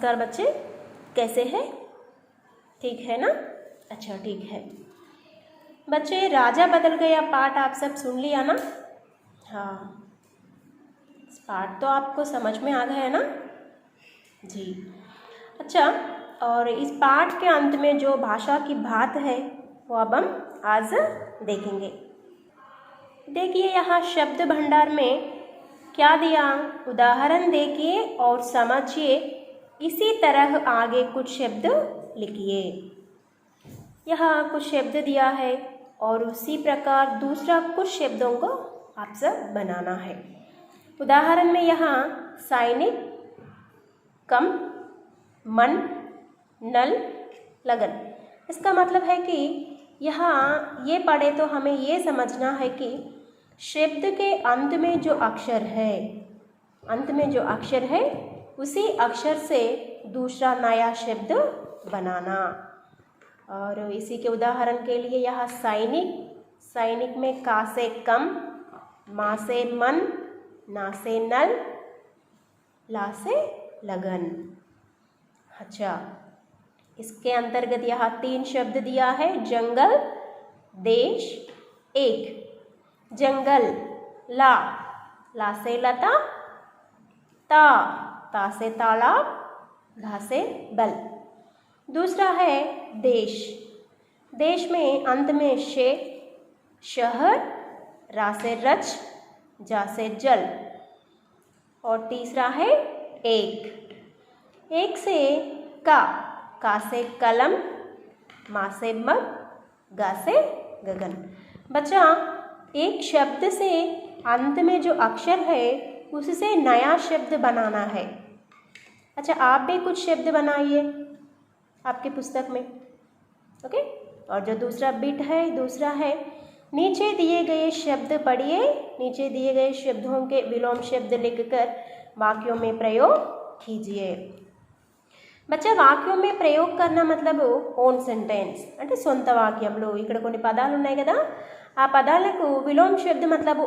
नमस्कार बच्चे, कैसे हैं? ठीक है ना? अच्छा ठीक है बच्चे। राजा बदल गया पाठ आप सब सुन लिया ना? हाँ, इस पाठ तो आपको समझ में आ गया है ना जी। अच्छा, और इस पाठ के अंत में जो भाषा की बात है वो अब हम आज देखेंगे। देखिए यहाँ शब्द भंडार में क्या दिया, उदाहरण देखिए और समझिए। इसी तरह आगे कुछ शब्द लिखिए। यहाँ कुछ शब्द दिया है और उसी प्रकार दूसरा कुछ शब्दों को आप सब बनाना है। उदाहरण में यहाँ सैनिक, कम, मन, नल, लगन। इसका मतलब है कि यहाँ ये पढ़े तो हमें ये समझना है कि शब्द के अंत में जो अक्षर है, उसी अक्षर से दूसरा नया शब्द बनाना। और इसी के उदाहरण के लिए यहाँ सैनिक में का से कम, मा से मन, ना से नल, ला से लगन। अच्छा, इसके अंतर्गत यहाँ 3 शब्द दिया है, जंगल, देश, एक। जंगल, ला से लता, ता से तालाब, धा से बल। दूसरा है देश में अंत में शे, शहर, रा से रच, जा से जल। और तीसरा है एक से का से कलम, मा से मग, गा से गगन। बच्चा, एक शब्द से अंत में जो अक्षर है उससे नया शब्द बनाना है। अच्छा, आप भी कुछ शब्द बनाइए आपके पुस्तक में, ओके। और जो दूसरा बिट है, दूसरा है नीचे दिए गए शब्द पढ़िए। नीचे दिए गए शब्दों के विलोम शब्द लिखकर वाक्यों में प्रयोग कीजिए। బచ్చా వాక్యం में ప్రయోగ करना मतलब ఓన్ సెంటెన్స్ అంటే సొంత వాక్యంలో ఇక్కడ కొన్ని పదాలు ఉన్నాయి కదా, ఆ పదాలకు విలోమ శబ్ద मतलब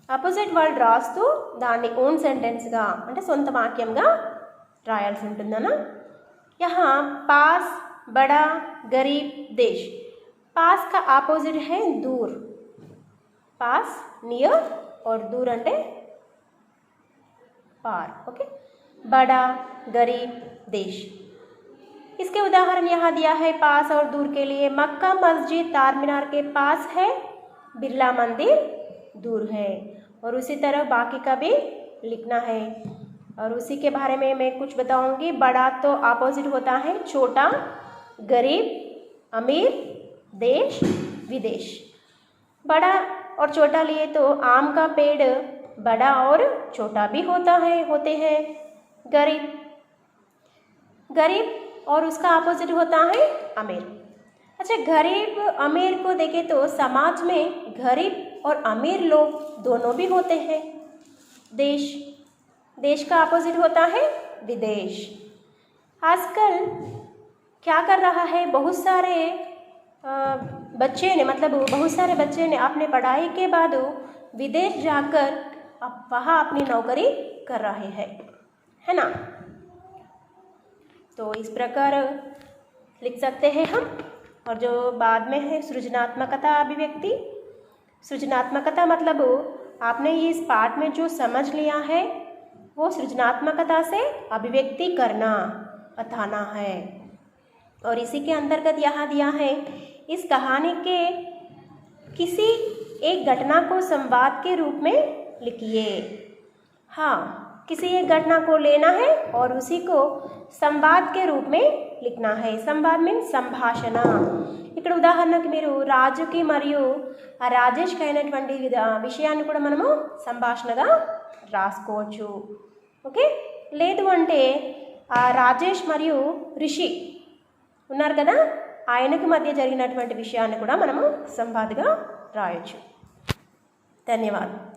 ఆపోజిట్ వర్డ్ రాస్తూ దాన్ని ఓన్ సెంటెన్స్గా అంటే సొంత వాక్యంగా రాయాల్సి ఉంటుందనా। यहाँ पास, बड़ा, गरीब, देश। पास का ऑपोजिट है दूर। पास नियर और दूर అంటే पार, ओके। बड़ा, गरीब, देश। इसके उदाहरण यहाँ दिया है पास और दूर के लिए। मक्का मस्जिद तार मीनार के पास है, बिरला मंदिर दूर है। और उसी तरह बाकी का भी लिखना है। और उसी के बारे में मैं कुछ बताऊंगी। बड़ा तो ऑपोजिट होता है छोटा, गरीब, अमीर, देश, विदेश। बड़ा और छोटा लिए तो आम का पेड़ बड़ा और छोटा भी होते हैं। गरीब और उसका ऑपोजिट होता है अमीर। अच्छा, गरीब अमीर को देखें तो समाज में गरीब और अमीर लोग दोनों भी होते हैं। देश का ऑपोजिट होता है विदेश। आजकल क्या कर रहा है, बहुत सारे बच्चे ने अपने पढ़ाई के बाद विदेश जाकर वहाँ अपनी नौकरी कर रहे हैं, है ना। तो इस प्रकार लिख सकते हैं हम। और जो बाद में है सृजनात्मकता अभिव्यक्ति। सृजनात्मकता मतलब आपने इस पाठ में जो समझ लिया है वो सृजनात्मकता से अभिव्यक्ति करना, बताना है। और इसी के अंतर्गत यहाँ दिया है, इस कहानी के किसी एक घटना को संवाद के रूप में लिखिए। हाँ, किसी एक घटना को लेना है और उसी को संवाद के रूप में लिखना है। संवाद मीन సంభాషణ। ఇక్కడ ఉదాహరణకు మీరు రాజుకి మరియు ఆ రాజేష్కి అయినటువంటి విషయాన్ని కూడా మనము సంభాషణగా రాసుకోవచ్చు, ఓకే। లేదు అంటే ఆ రాజేష్ మరియు రిషి ఉన్నారు కదా, ఆయనకి మధ్య జరిగినటువంటి విషయాన్ని కూడా మనము సంవాద్గా రాయొచ్చు। ధన్యవాదాలు।